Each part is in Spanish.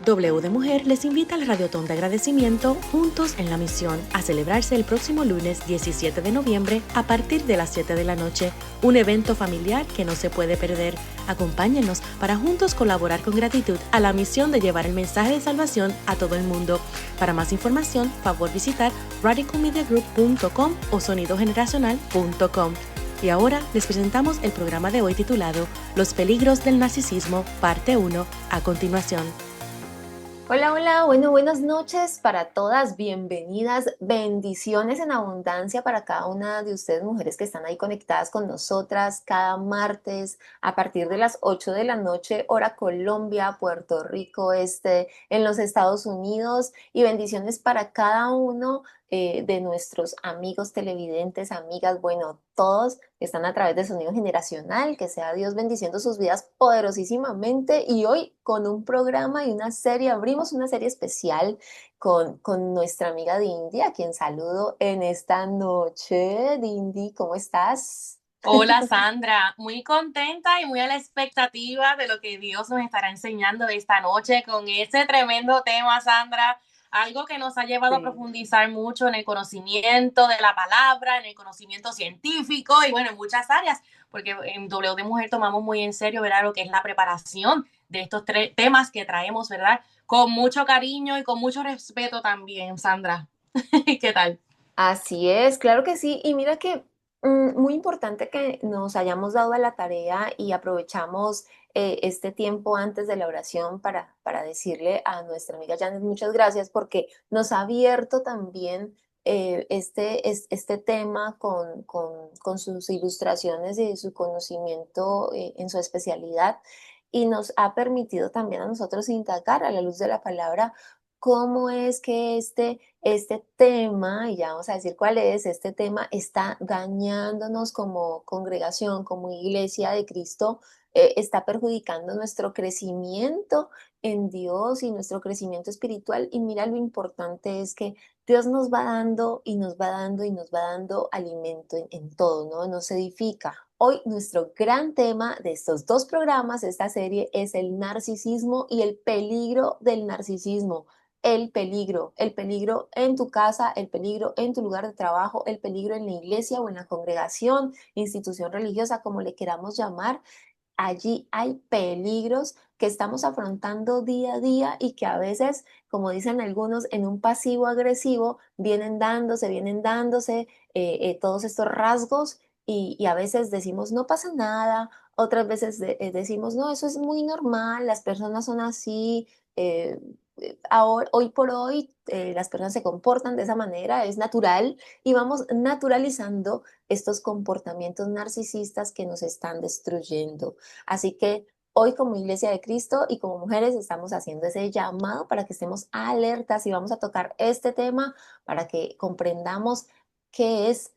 W de Mujer les invita al Radiotón de Agradecimiento Juntos en la Misión a celebrarse el próximo lunes 17 de noviembre a partir de las 7 de la noche. Un evento familiar que no se puede perder. Acompáñenos para juntos colaborar con gratitud a la misión de llevar el mensaje de salvación a todo el mundo. Para más información, favor visitar radicalmediagroup.com o sonidogeneracional.com. Y ahora les presentamos el programa de hoy titulado Los peligros del narcisismo, parte 1, a continuación. Hola, hola, buenas noches para todas, bienvenidas, bendiciones en abundancia para cada una de ustedes mujeres que están ahí conectadas con nosotras cada martes a partir de las 8 de la noche, hora Colombia, Puerto Rico, en los Estados Unidos, y bendiciones para cada uno de nuestros amigos televidentes, amigas, bueno, todos que están a través de Sonido Generacional, que sea Dios bendiciendo sus vidas poderosísimamente. Y hoy con un programa y una serie, abrimos una serie especial con nuestra amiga Dindy, a quien saludo en esta noche. Dindy, ¿cómo estás? Hola Sandra, muy contenta y muy a la expectativa de lo que Dios nos estará enseñando esta noche con ese tremendo tema, Sandra. Algo que nos ha llevado a profundizar mucho en el conocimiento de la palabra, en el conocimiento científico y bueno, en muchas áreas, porque en W de Mujer tomamos muy en serio, ¿verdad?, lo que es la preparación de estos temas que traemos, ¿verdad?, con mucho cariño y con mucho respeto también, Sandra. ¿Qué tal? Así es, claro que sí. Y mira que muy importante que nos hayamos dado a la tarea y aprovechamos este tiempo antes de la oración para decirle a nuestra amiga Janet muchas gracias, porque nos ha abierto también este tema con sus ilustraciones y su conocimiento en su especialidad, y nos ha permitido también a nosotros indagar a la luz de la palabra cómo es que este tema, y ya vamos a decir cuál es, este tema está dañándonos como congregación, como iglesia de Cristo, está perjudicando nuestro crecimiento en Dios y nuestro crecimiento espiritual. Y mira, lo importante es que Dios nos va dando y nos va dando y nos va dando alimento en todo, ¿no? Nos edifica. Hoy nuestro gran tema de estos dos programas, esta serie, es el narcisismo y el peligro del narcisismo. El peligro en tu casa, el peligro en tu lugar de trabajo, el peligro en la iglesia o en la congregación, institución religiosa, como le queramos llamar. Allí hay peligros que estamos afrontando día a día y que a veces, como dicen algunos, en un pasivo agresivo vienen dándose todos estos rasgos, y a veces decimos no pasa nada, otras veces decimos no, eso es muy normal, las personas son así. eh, Ahora, hoy por hoy las personas se comportan de esa manera, es natural, y vamos naturalizando estos comportamientos narcisistas que nos están destruyendo. Así que hoy, como Iglesia de Cristo y como mujeres, estamos haciendo ese llamado para que estemos alertas, y vamos a tocar este tema para que comprendamos qué es,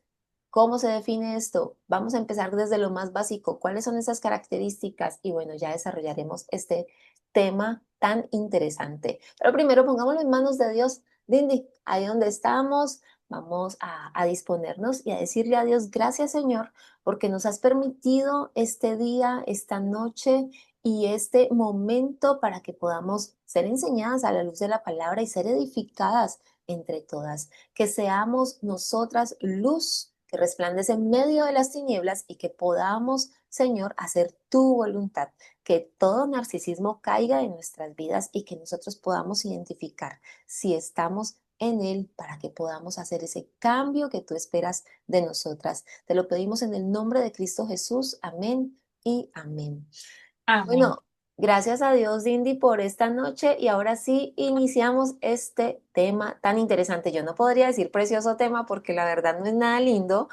cómo se define esto. Vamos a empezar desde lo más básico, cuáles son esas características, y bueno, ya desarrollaremos este tema tan interesante. Pero primero pongámoslo en manos de Dios. Dindy, ahí donde estamos, vamos a disponernos y a decirle a Dios, gracias Señor, porque nos has permitido este día, esta noche y este momento para que podamos ser enseñadas a la luz de la palabra y ser edificadas entre todas. Que seamos nosotras luz que resplandece en medio de las tinieblas, y que podamos, Señor, hacer tu voluntad. Que todo narcisismo caiga en nuestras vidas y que nosotros podamos identificar si estamos en él, para que podamos hacer ese cambio que tú esperas de nosotras. Te lo pedimos en el nombre de Cristo Jesús. Amén y amén. Amén. Bueno, gracias a Dios, Dindy, por esta noche, y ahora sí iniciamos este tema tan interesante. Yo no podría decir precioso tema porque la verdad no es nada lindo,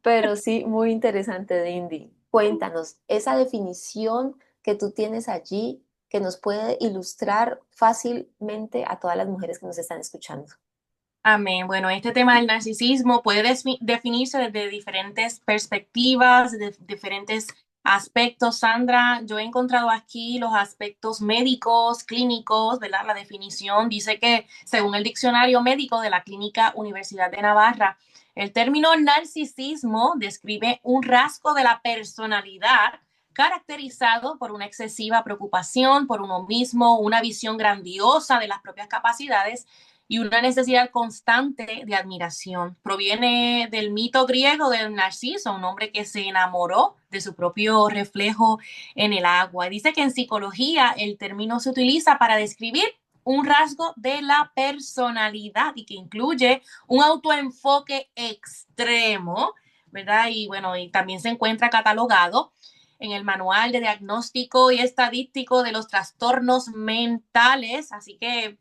pero sí muy interesante, Dindy. Cuéntanos esa definición que tú tienes allí, que nos puede ilustrar fácilmente a todas las mujeres que nos están escuchando. Amén. Bueno, este tema del narcisismo puede definirse desde diferentes perspectivas, de diferentes aspectos, Sandra. Yo he encontrado aquí los aspectos médicos, clínicos, ¿verdad? La definición dice que, según el diccionario médico de la Clínica Universidad de Navarra, el término narcisismo describe un rasgo de la personalidad caracterizado por una excesiva preocupación por uno mismo, una visión grandiosa de las propias capacidades y una necesidad constante de admiración. Proviene del mito griego del Narciso, un hombre que se enamoró de su propio reflejo en el agua. Dice que en psicología el término se utiliza para describir un rasgo de la personalidad y que incluye un autoenfoque extremo, ¿verdad? Y bueno, y también se encuentra catalogado en el Manual de Diagnóstico y Estadístico de los Trastornos Mentales, así que,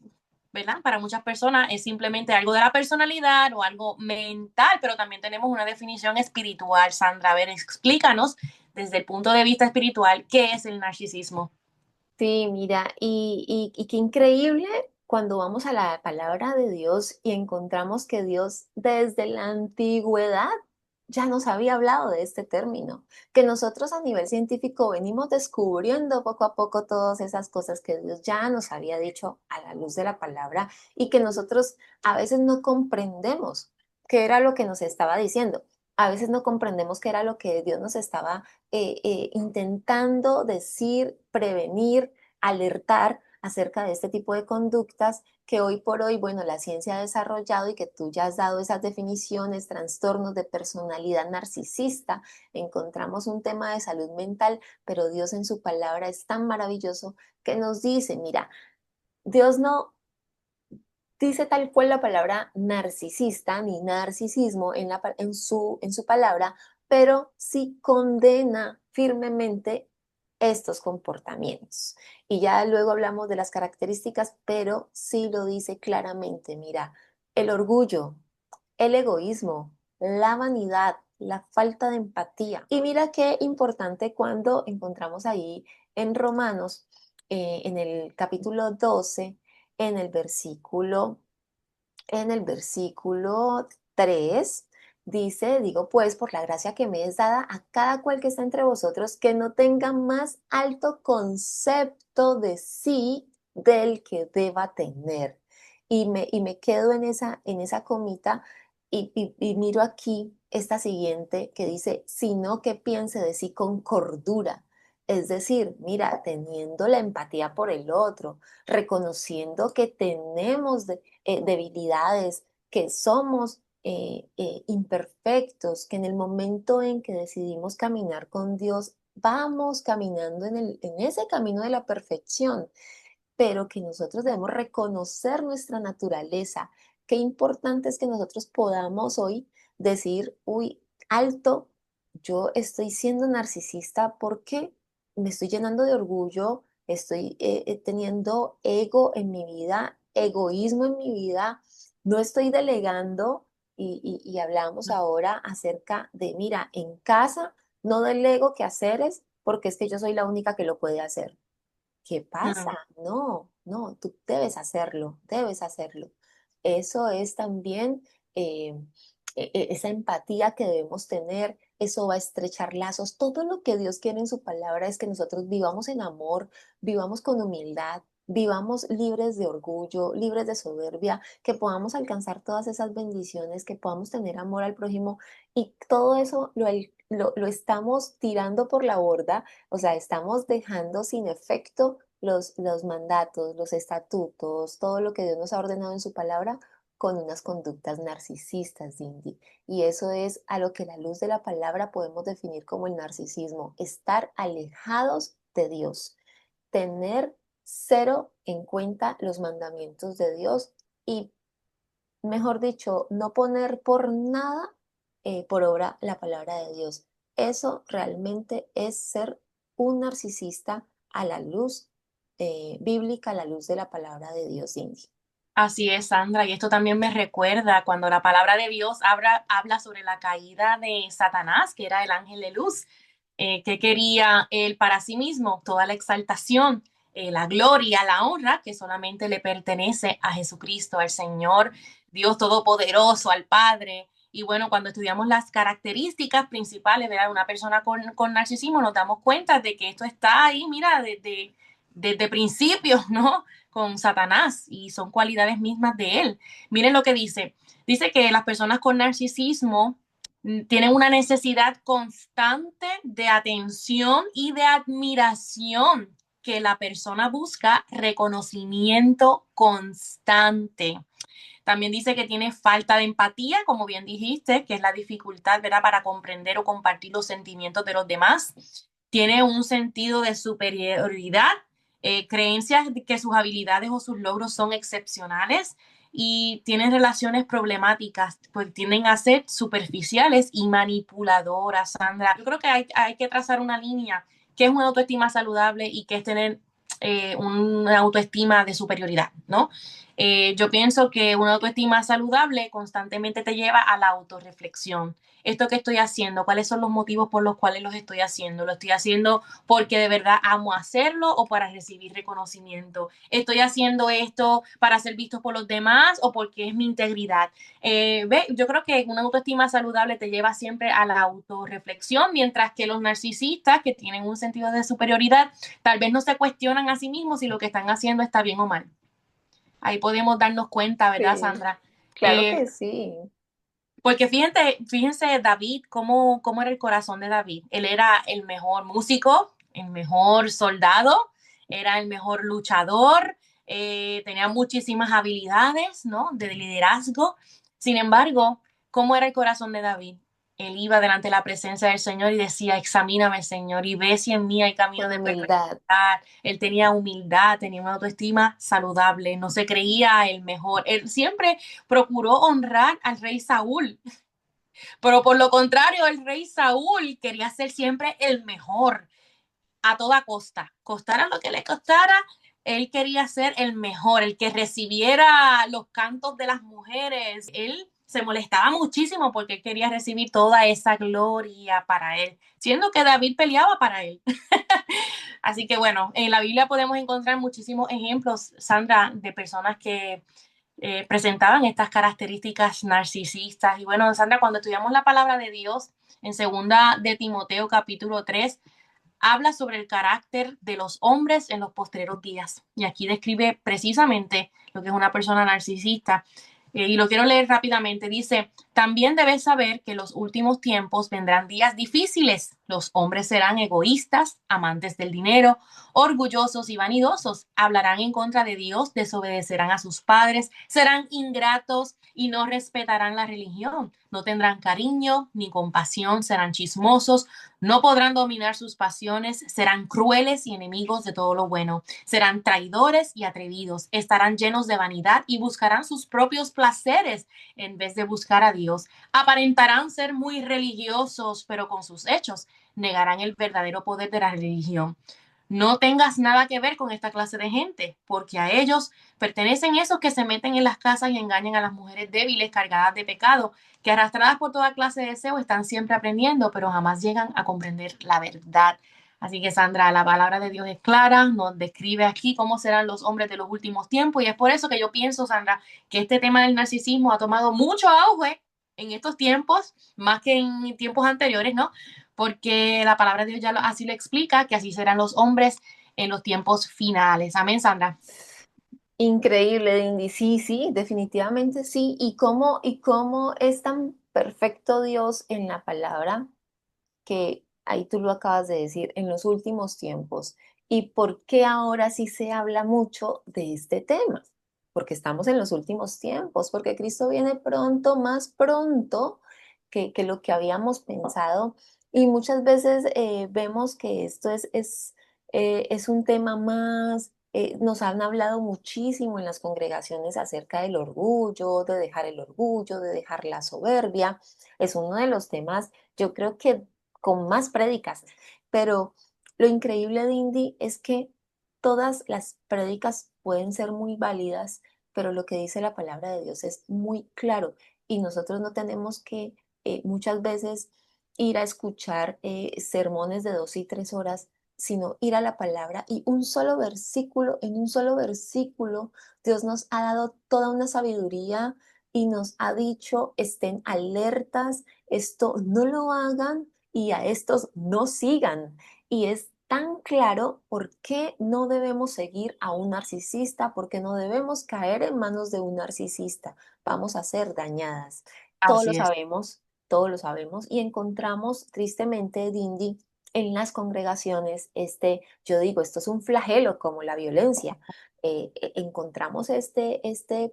¿verdad? Para muchas personas es simplemente algo de la personalidad o algo mental, pero también tenemos una definición espiritual. Sandra, a ver, explícanos desde el punto de vista espiritual qué es el narcisismo. Sí, mira, y qué increíble cuando vamos a la palabra de Dios y encontramos que Dios desde la antigüedad ya nos había hablado de este término, que nosotros a nivel científico venimos descubriendo poco a poco todas esas cosas que Dios ya nos había dicho a la luz de la palabra y que nosotros a veces no comprendemos qué era lo que nos estaba diciendo. A veces no comprendemos qué era lo que Dios nos estaba intentando decir, prevenir, alertar acerca de este tipo de conductas que hoy por hoy, bueno, la ciencia ha desarrollado y que tú ya has dado esas definiciones, trastornos de personalidad narcisista, encontramos un tema de salud mental, pero Dios en su palabra es tan maravilloso que nos dice, mira, Dios no dice tal cual la palabra narcisista ni narcisismo en su palabra, pero sí condena firmemente estos comportamientos. Y ya luego hablamos de las características, pero sí lo dice claramente. Mira, el orgullo, el egoísmo, la vanidad, la falta de empatía. Y mira qué importante cuando encontramos ahí en Romanos, en el capítulo 12 en el versículo, en el versículo 3 dice, digo pues, por la gracia que me es dada a cada cual que está entre vosotros, que no tenga más alto concepto de sí del que deba tener. Y me quedo en esa comita y miro aquí esta siguiente que dice, sino que piense de sí con cordura. Es decir, mira, teniendo la empatía por el otro, reconociendo que tenemos debilidades, que somos imperfectos, que en el momento en que decidimos caminar con Dios, vamos caminando en ese camino de la perfección, pero que nosotros debemos reconocer nuestra naturaleza. Qué importante es que nosotros podamos hoy decir, uy, alto, yo estoy siendo narcisista porque me estoy llenando de orgullo, estoy teniendo ego en mi vida, egoísmo en mi vida, no estoy delegando y hablamos ahora acerca de, mira, en casa no delego quehaceres porque es que yo soy la única que lo puede hacer. ¿Qué pasa? Mm. No, no, tú debes hacerlo, debes hacerlo. Eso es también esa empatía que debemos tener, eso va a estrechar lazos. Todo lo que Dios quiere en su palabra es que nosotros vivamos en amor, vivamos con humildad, vivamos libres de orgullo, libres de soberbia, que podamos alcanzar todas esas bendiciones, que podamos tener amor al prójimo y todo eso lo estamos tirando por la borda, o sea, estamos dejando sin efecto los mandatos, los estatutos, todo lo que Dios nos ha ordenado en su palabra con unas conductas narcisistas, Cindy. Y eso es a lo que la luz de la palabra podemos definir como el narcisismo, estar alejados de Dios, tener cero en cuenta los mandamientos de Dios y, mejor dicho, no poner por nada por obra la palabra de Dios. Eso realmente es ser un narcisista a la luz bíblica, a la luz de la palabra de Dios, Cindy. Así es, Sandra, y esto también me recuerda cuando la palabra de Dios habla sobre la caída de Satanás, que era el ángel de luz, que quería él para sí mismo, toda la exaltación, la gloria, la honra que solamente le pertenece a Jesucristo, al Señor, Dios Todopoderoso, al Padre. Y bueno, cuando estudiamos las características principales de una persona con narcisismo, nos damos cuenta de que esto está ahí, mira, desde principios, ¿no? Con Satanás y son cualidades mismas de él. Miren lo que dice. Dice que las personas con narcisismo Tienen una necesidad constante de atención y de admiración, que la persona busca reconocimiento constante. También dice que tiene falta de empatía, como bien dijiste, que es la dificultad, ¿verdad?, para comprender o compartir los sentimientos de los demás. Tiene un sentido de superioridad, creencias de que sus habilidades o sus logros son excepcionales, y tienen relaciones problemáticas, pues tienden a ser superficiales y manipuladoras, Sandra. Yo creo que hay que trazar una línea, que es una autoestima saludable y que es tener una autoestima de superioridad, ¿no? Yo pienso que una autoestima saludable constantemente te lleva a la autorreflexión. Esto que estoy haciendo, ¿cuáles son los motivos por los cuales los estoy haciendo? ¿Lo estoy haciendo porque de verdad amo hacerlo o para recibir reconocimiento? ¿Estoy haciendo esto para ser visto por los demás o porque es mi integridad? Yo creo que una autoestima saludable te lleva siempre a la autorreflexión, mientras que los narcisistas, que tienen un sentido de superioridad, tal vez no se cuestionan a sí mismos si lo que están haciendo está bien o mal. Ahí podemos darnos cuenta, ¿verdad, Sí, Sandra? claro que sí. Porque fíjense David, cómo era el corazón de David. Él era el mejor músico, el mejor soldado, era el mejor luchador, tenía muchísimas habilidades, ¿no?, de liderazgo. Sin embargo, ¿cómo era el corazón de David? Él iba delante de la presencia del Señor y decía: examíname, Señor, y ve si en mí hay camino Con de humildad. perversidad. Él tenía humildad, tenía una autoestima saludable, no se creía el mejor. Él siempre procuró honrar al rey Saúl, pero por lo contrario, el rey Saúl quería ser siempre el mejor a toda costa, costara lo que le costara. Él quería ser el mejor, el que recibiera los cantos de las mujeres. Él se molestaba muchísimo porque él quería recibir toda esa gloria para él, siendo que David peleaba para él. Así que bueno, en la Biblia podemos encontrar muchísimos ejemplos, Sandra, de personas que presentaban estas características narcisistas. Y bueno, Sandra, cuando estudiamos la palabra de Dios en segunda de Timoteo capítulo 3, habla sobre el carácter de los hombres en los postreros días. Y aquí describe precisamente lo que es una persona narcisista. Y lo quiero leer rápidamente. Dice: también debes saber que en los últimos tiempos vendrán días difíciles. Los hombres serán egoístas, amantes del dinero, orgullosos y vanidosos. Hablarán en contra de Dios, desobedecerán a sus padres, serán ingratos y no respetarán la religión. No tendrán cariño ni compasión, serán chismosos, no podrán dominar sus pasiones, serán crueles y enemigos de todo lo bueno, serán traidores y atrevidos, estarán llenos de vanidad y buscarán sus propios placeres en vez de buscar a Dios. Aparentarán ser muy religiosos, pero con sus hechos negarán el verdadero poder de la religión. No tengas nada que ver con esta clase de gente, porque a ellos pertenecen esos que se meten en las casas y engañan a las mujeres débiles, cargadas de pecado, que arrastradas por toda clase de deseo están siempre aprendiendo, pero jamás llegan a comprender la verdad. Así que, Sandra, la palabra de Dios es clara, nos describe aquí cómo serán los hombres de los últimos tiempos, y es por eso que yo pienso, Sandra, que este tema del narcisismo ha tomado mucho auge en estos tiempos, más que en tiempos anteriores, ¿no? Porque la palabra de Dios ya así lo explica, que así serán los hombres en los tiempos finales. Amén, Sandra. Increíble, Indy. Sí, sí, definitivamente sí. ¿Y cómo es tan perfecto Dios en la palabra que ahí tú lo acabas de decir, en los últimos tiempos? ¿Y por qué ahora sí se habla mucho de este tema? Porque estamos en los últimos tiempos, porque Cristo viene pronto, más pronto que lo que habíamos pensado. Y muchas veces vemos que esto es un tema más, nos han hablado muchísimo en las congregaciones acerca del orgullo, de dejar el orgullo, de dejar la soberbia. Es uno de los temas, yo creo que con más prédicas, pero lo increíble de Indy es que todas las prédicas pueden ser muy válidas, pero lo que dice la palabra de Dios es muy claro y nosotros no tenemos que muchas veces ir a escuchar sermones de 2 y 3 horas, sino ir a la palabra y un solo versículo, en un solo versículo, Dios nos ha dado toda una sabiduría y nos ha dicho: estén alertas, esto no lo hagan y a estos no sigan. Y es tan claro por qué no debemos seguir a un narcisista, por qué no debemos caer en manos de un narcisista. Vamos a ser dañadas. Todos lo Así es. sabemos, todos lo sabemos, y encontramos tristemente, Dindy, en las congregaciones, yo digo, esto es un flagelo como la violencia. Encontramos este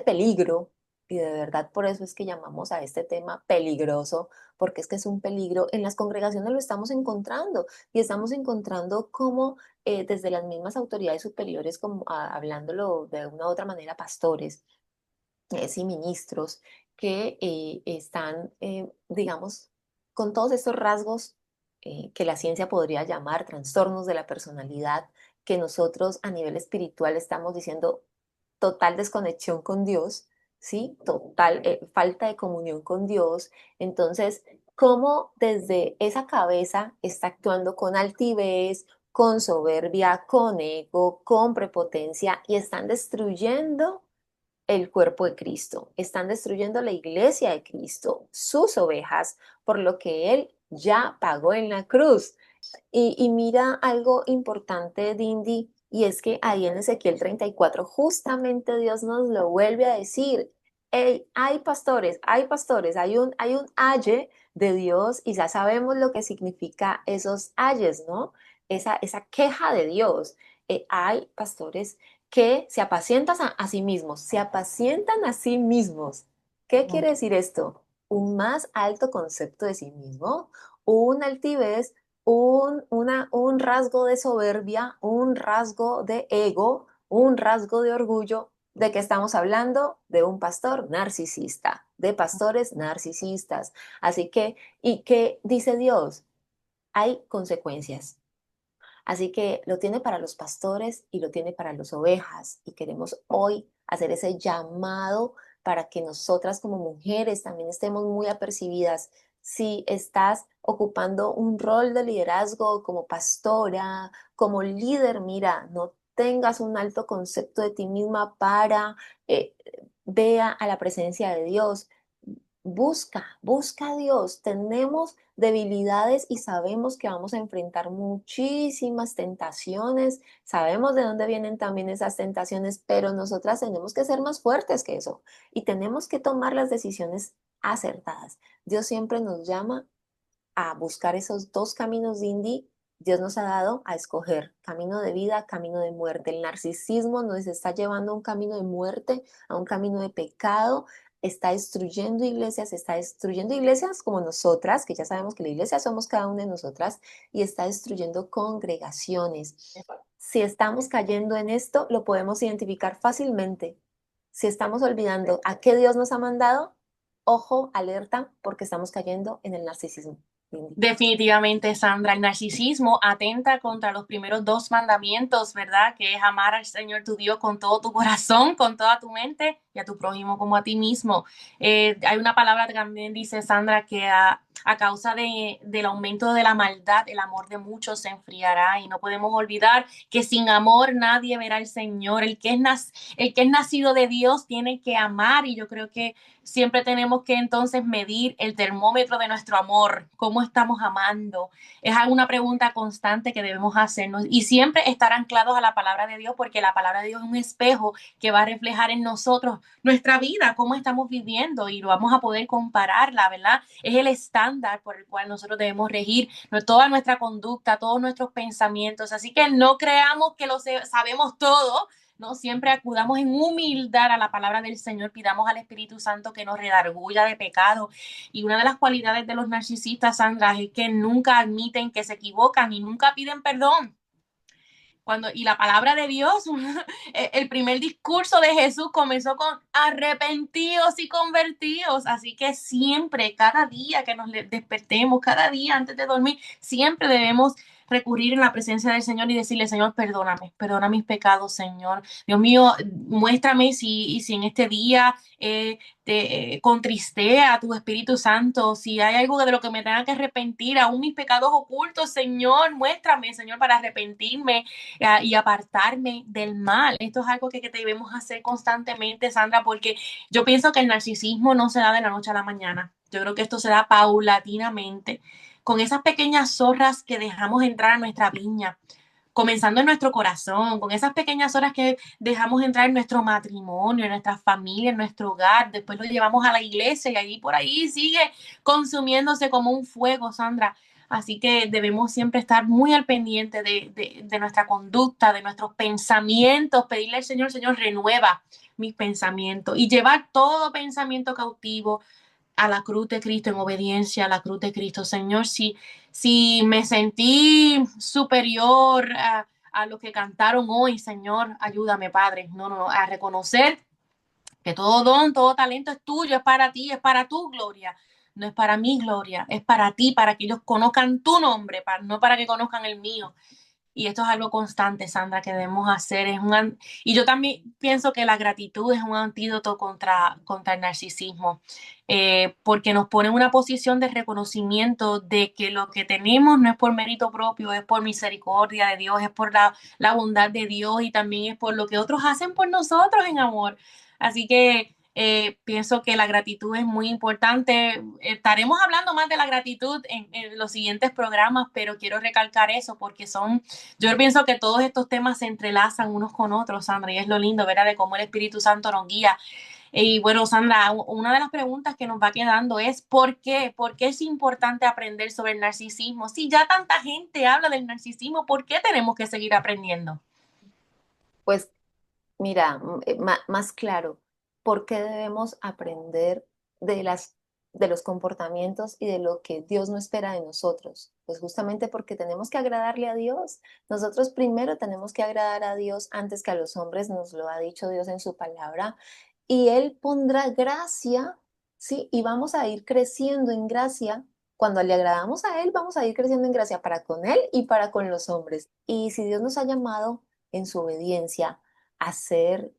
peligro, y de verdad por eso es que llamamos a este tema peligroso, porque es que es un peligro. En las congregaciones lo estamos encontrando, y estamos encontrando cómo desde las mismas autoridades superiores, como hablándolo de una u otra manera, pastores y ministros que están, digamos, con todos estos rasgos que la ciencia podría llamar trastornos de la personalidad, que nosotros a nivel espiritual estamos diciendo total desconexión con Dios, ¿sí? Total falta de comunión con Dios. Entonces, ¿cómo desde esa cabeza está actuando con altivez, con soberbia, con ego, con prepotencia, y están destruyendo el cuerpo de Cristo, están destruyendo la iglesia de Cristo, sus ovejas, por lo que Él ya pagó en la cruz? Y mira algo importante, Dindy, y es que ahí en Ezequiel 34 justamente Dios nos lo vuelve a decir. Hey, hay pastores, hay un aye de Dios, y ya sabemos lo que significa esos ayes, ¿no? Esa queja de Dios. Hay pastores que se apacientan a sí mismos, se apacientan a sí mismos. ¿Qué quiere decir esto? Un más alto concepto de sí mismo, una altivez, un rasgo de soberbia, un rasgo de ego, un rasgo de orgullo. ¿De qué estamos hablando? De un pastor narcisista, de pastores narcisistas. Así que, ¿y qué dice Dios? Hay consecuencias. Así que lo tiene para los pastores y lo tiene para las ovejas. Y queremos hoy hacer ese llamado para que nosotras como mujeres también estemos muy apercibidas. Si estás ocupando un rol de liderazgo como pastora, como líder, mira, no tengas un alto concepto de ti misma para vea a la presencia de Dios. Busca a Dios. Tenemos debilidades y sabemos que vamos a enfrentar muchísimas tentaciones. Sabemos de dónde vienen también esas tentaciones, pero nosotras tenemos que ser más fuertes que eso y tenemos que tomar las decisiones acertadas. Dios siempre nos llama a buscar esos dos caminos, Indy. Dios nos ha dado a escoger camino de vida, camino de muerte. El narcisismo nos está llevando a un camino de muerte, a un camino de pecado. Está destruyendo iglesias como nosotras, que ya sabemos que la iglesia somos cada una de nosotras, y está destruyendo congregaciones. Si estamos cayendo en esto, lo podemos identificar fácilmente. Si estamos olvidando a qué Dios nos ha mandado, ojo, alerta, porque estamos cayendo en el narcisismo. Definitivamente, Sandra, el narcisismo atenta contra los primeros dos mandamientos, ¿verdad? Que es amar al Señor tu Dios con todo tu corazón, con toda tu mente y a tu prójimo como a ti mismo. Hay una palabra que también dice, Sandra, que a causa del aumento de la maldad, el amor de muchos se enfriará, y no podemos olvidar que sin amor nadie verá al Señor. El que es nacido de Dios tiene que amar, y yo creo que siempre tenemos que entonces medir el termómetro de nuestro amor, cómo estamos amando. Es una pregunta constante que debemos hacernos y siempre estar anclados a la palabra de Dios, porque la palabra de Dios es un espejo que va a reflejar en nosotros nuestra vida, cómo estamos viviendo, y lo vamos a poder compararla, ¿verdad? Es el estándar por el cual nosotros debemos regir toda nuestra conducta, todos nuestros pensamientos. Así que no creamos que lo sabemos todo, ¿no? Siempre acudamos en humildad a la palabra del Señor, pidamos al Espíritu Santo que nos redarguya de pecado. Y una de las cualidades de los narcisistas, Sandra, es que nunca admiten que se equivocan y nunca piden perdón. Y la palabra de Dios, el primer discurso de Jesús comenzó con arrepentidos y convertidos. Así que siempre, cada día que nos despertemos, cada día antes de dormir, siempre debemos recurrir en la presencia del Señor y decirle: Señor, perdóname, perdona mis pecados, Señor. Dios mío, muéstrame si en este día te contristé a tu Espíritu Santo, si hay algo de lo que me tenga que arrepentir, aún mis pecados ocultos, Señor, muéstrame, Señor, para arrepentirme y apartarme del mal. Esto es algo que debemos hacer constantemente, Sandra, porque yo pienso que el narcisismo no se da de la noche a la mañana. Yo creo que esto se da paulatinamente, con esas pequeñas zorras que dejamos entrar a nuestra viña. comenzando en nuestro corazón, con esas pequeñas horas que dejamos entrar en nuestro matrimonio, en nuestra familia, en nuestro hogar, después lo llevamos a la iglesia y ahí por ahí sigue consumiéndose como un fuego, Sandra. Así que debemos siempre estar muy al pendiente de nuestra conducta, de nuestros pensamientos, pedirle al Señor, Señor, renueva mis pensamientos y llevar todo pensamiento cautivo a la cruz de Cristo, en obediencia a la cruz de Cristo. Señor, si me sentí superior a lo que cantaron hoy, Señor, ayúdame, Padre, no, a reconocer que todo don, todo talento es tuyo, es para ti, es para tu gloria. No es para mi gloria, es para ti, para que ellos conozcan tu nombre, no para que conozcan el mío. Y esto es algo constante, Sandra, que debemos hacer. Y yo también pienso que la gratitud es un antídoto contra el narcisismo, porque nos pone en una posición de reconocimiento de que lo que tenemos no es por mérito propio, es por misericordia de Dios, es por la bondad de Dios y también es por lo que otros hacen por nosotros en amor. Así que pienso que la gratitud es muy importante. Estaremos hablando más de la gratitud en los siguientes programas, pero quiero recalcar eso porque yo pienso que todos estos temas se entrelazan unos con otros, Sandra, y es lo lindo, ¿verdad? De cómo el Espíritu Santo nos guía. Y bueno, Sandra, una de las preguntas que nos va quedando es ¿por qué? ¿Por qué es importante aprender sobre el narcisismo? Si ya tanta gente habla del narcisismo, ¿por qué tenemos que seguir aprendiendo? Pues mira, más claro, ¿por qué debemos aprender de de los comportamientos y de lo que Dios no espera de nosotros? Pues justamente porque tenemos que agradarle a Dios. Nosotros primero tenemos que agradar a Dios antes que a los hombres, nos lo ha dicho Dios en su palabra, y Él pondrá gracia, ¿sí? Y vamos a ir creciendo en gracia. Cuando le agradamos a Él, vamos a ir creciendo en gracia para con Él y para con los hombres. Y si Dios nos ha llamado en su obediencia, a ser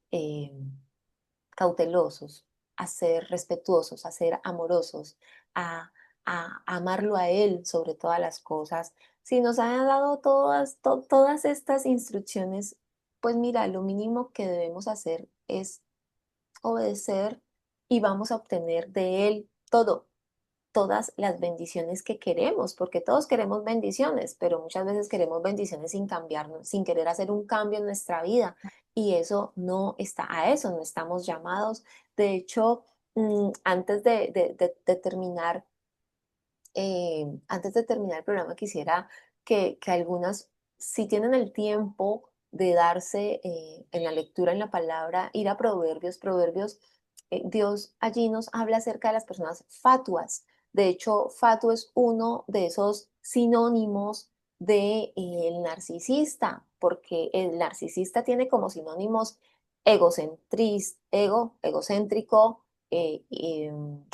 cautelosos, a ser respetuosos, a ser amorosos, a amarlo a Él sobre todas las cosas. Si nos han dado todas estas instrucciones, pues mira, lo mínimo que debemos hacer es obedecer y vamos a obtener de Él todo, todas las bendiciones que queremos, porque todos queremos bendiciones, pero muchas veces queremos bendiciones sin cambiarnos, sin querer hacer un cambio en nuestra vida. Y eso no está, a eso no estamos llamados. De hecho, antes de terminar, antes de terminar el programa, quisiera que algunas, si tienen el tiempo de darse en la lectura, en la palabra, ir a Proverbios, Dios allí nos habla acerca de las personas fatuas. De hecho, fatuo es uno de esos sinónimos de, el narcisista, porque el narcisista tiene como sinónimos egocéntrico,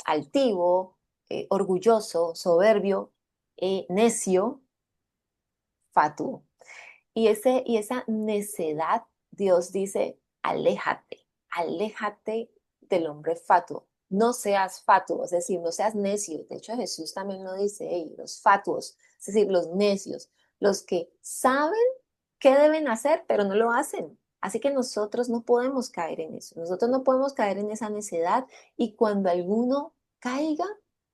altivo, orgulloso, soberbio, necio, fatuo. Y esa necedad, Dios dice, aléjate del hombre fatuo. No seas fatuo, es decir, no seas necio. De hecho, Jesús también lo dice, hey, los fatuos, es decir, los necios, los que saben qué deben hacer, pero no lo hacen. Así que nosotros no podemos caer en eso. Nosotros no podemos caer en esa necedad y cuando alguno caiga,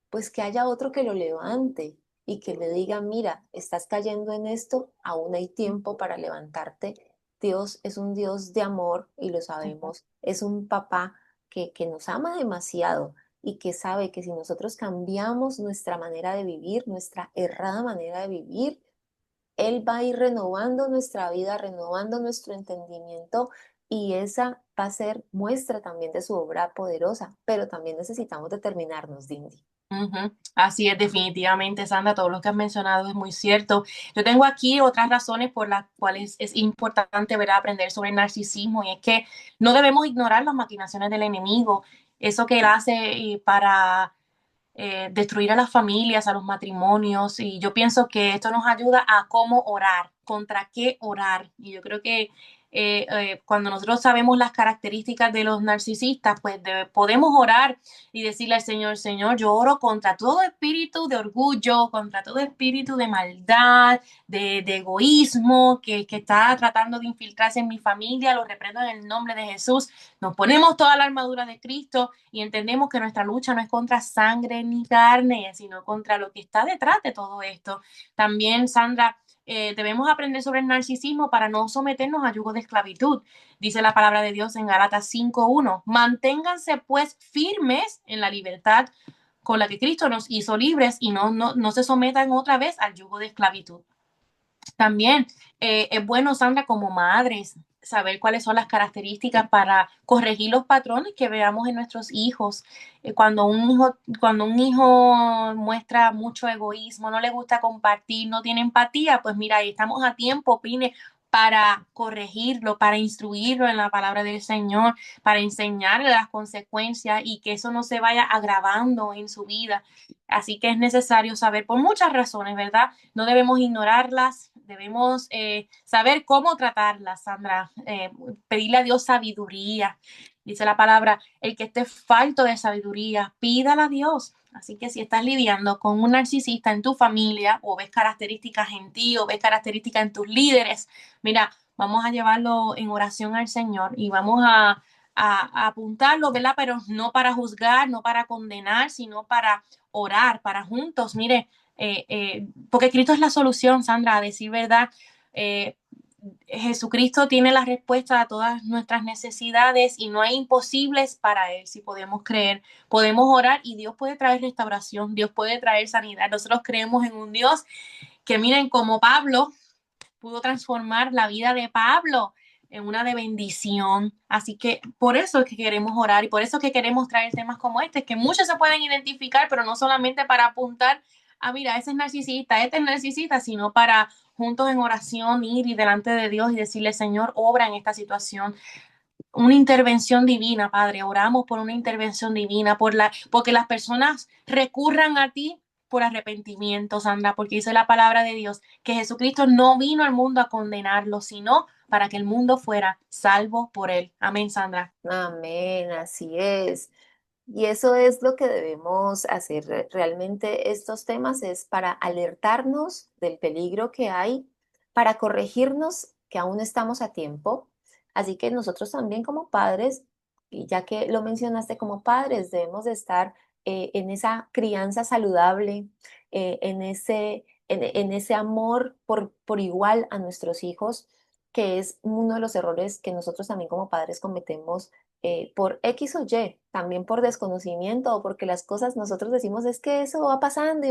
pues que haya otro que lo levante y que le diga, mira, estás cayendo en esto, aún hay tiempo para levantarte. Dios es un Dios de amor y lo sabemos. Es un papá que nos ama demasiado y que sabe que si nosotros cambiamos nuestra manera de vivir, nuestra errada manera de vivir, Él va a ir renovando nuestra vida, renovando nuestro entendimiento y esa va a ser muestra también de su obra poderosa, pero también necesitamos determinarnos, Dindy. Así es, definitivamente, Sandra, todo lo que has mencionado es muy cierto. Yo tengo aquí otras razones por las cuales es importante, ¿verdad?, aprender sobre el narcisismo y es que no debemos ignorar las maquinaciones del enemigo, eso que él hace para destruir a las familias, a los matrimonios, y yo pienso que esto nos ayuda a cómo orar, contra qué orar. Y yo creo que cuando nosotros sabemos las características de los narcisistas, pues podemos orar y decirle al Señor, Señor, yo oro contra todo espíritu de orgullo, contra todo espíritu de maldad, de egoísmo que está tratando de infiltrarse en mi familia, lo reprendo en el nombre de Jesús. Nos ponemos toda la armadura de Cristo y entendemos que nuestra lucha no es contra sangre ni carne, sino contra lo que está detrás de todo esto. También, Sandra, debemos aprender sobre el narcisismo para no someternos a yugo de esclavitud. Dice la palabra de Dios en Gálatas 5:1. Manténganse pues firmes en la libertad con la que Cristo nos hizo libres y no se sometan otra vez al yugo de esclavitud. También es bueno, Sandra, como madres, saber cuáles son las características para corregir los patrones que veamos en nuestros hijos. Cuando un hijo muestra mucho egoísmo, no le gusta compartir, no tiene empatía, pues mira, ahí estamos a tiempo, opine, para corregirlo, para instruirlo en la palabra del Señor, para enseñarle las consecuencias y que eso no se vaya agravando en su vida. Así que es necesario saber por muchas razones, ¿verdad? No debemos ignorarlas, debemos saber cómo tratarlas, Sandra, pedirle a Dios sabiduría. Dice la palabra, el que esté falto de sabiduría, pídala a Dios. Así que si estás lidiando con un narcisista en tu familia o ves características en ti o ves características en tus líderes, mira, vamos a llevarlo en oración al Señor y vamos a apuntarlo, ¿verdad? Pero no para juzgar, no para condenar, sino para orar, para juntos, mire, porque Cristo es la solución, Sandra, a decir verdad. Jesucristo tiene la respuesta a todas nuestras necesidades y no hay imposibles para Él. Si podemos creer, podemos orar y Dios puede traer restauración, Dios puede traer sanidad. Nosotros creemos en un Dios que, miren, como Pablo pudo transformar la vida de Pablo en una de bendición. Así que por eso es que queremos orar y por eso es que queremos traer temas como este, que muchos se pueden identificar, pero no solamente para apuntar a, mira, ese es narcisista, este es narcisista, sino para juntos en oración ir y delante de Dios y decirle, Señor, obra en esta situación. Una intervención divina, Padre. Oramos por una intervención divina, porque las personas recurran a ti por arrepentimiento, Sandra, porque dice la palabra de Dios que Jesucristo no vino al mundo a condenarlo, sino para que el mundo fuera salvo por él. Amén, Sandra. Amén, así es. Y eso es lo que debemos hacer. Realmente estos temas es para alertarnos del peligro que hay, para corregirnos que aún estamos a tiempo. Así que nosotros también como padres, y ya que lo mencionaste como padres, debemos de estar en esa crianza saludable, en ese amor por igual a nuestros hijos, que es uno de los errores que nosotros también como padres cometemos por X o Y, también por desconocimiento o porque las cosas nosotros decimos es que eso va pasando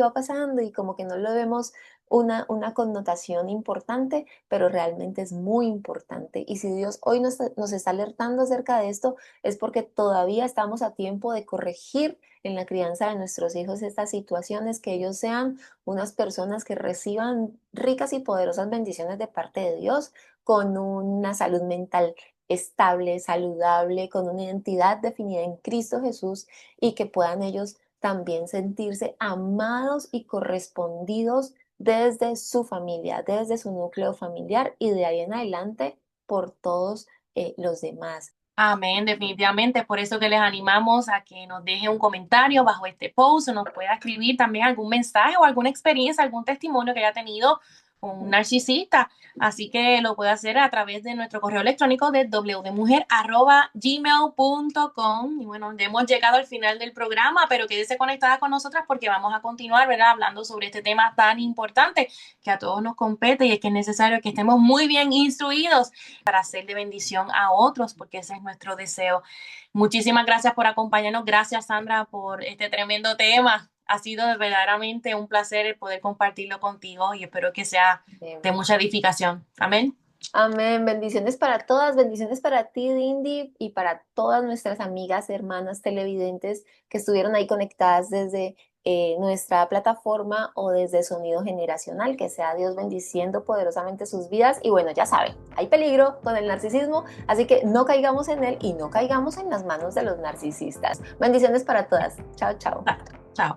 y como que no le vemos una connotación importante, pero realmente es muy importante. Y si Dios hoy nos está alertando acerca de esto, es porque todavía estamos a tiempo de corregir en la crianza de nuestros hijos estas situaciones, que ellos sean unas personas que reciban ricas y poderosas bendiciones de parte de Dios, con una salud mental estable, saludable, con una identidad definida en Cristo Jesús y que puedan ellos también sentirse amados y correspondidos desde su familia, desde su núcleo familiar y de ahí en adelante por todos los demás. Amén, definitivamente. Por eso que les animamos a que nos deje un comentario bajo este post o nos pueda escribir también algún mensaje o alguna experiencia, algún testimonio que haya tenido con un narcisista. Así que lo puede hacer a través de nuestro correo electrónico de wdemujer@gmail.com. Y bueno, ya hemos llegado al final del programa, pero quédese conectada con nosotras porque vamos a continuar, ¿verdad? Hablando sobre este tema tan importante que a todos nos compete y es que es necesario que estemos muy bien instruidos para ser de bendición a otros, porque ese es nuestro deseo. Muchísimas gracias por acompañarnos. Gracias, Sandra, por este tremendo tema. Ha sido verdaderamente un placer el poder compartirlo contigo y espero que sea de mucha edificación. Amén. Amén. Bendiciones para todas, bendiciones para ti, Dindy, y para todas nuestras amigas, hermanas televidentes que estuvieron ahí conectadas desde nuestra plataforma o desde Sonido Generacional. Que sea Dios bendiciendo poderosamente sus vidas. Y bueno, ya saben, hay peligro con el narcisismo, así que no caigamos en él y no caigamos en las manos de los narcisistas. Bendiciones para todas. Chao, chao. Chao.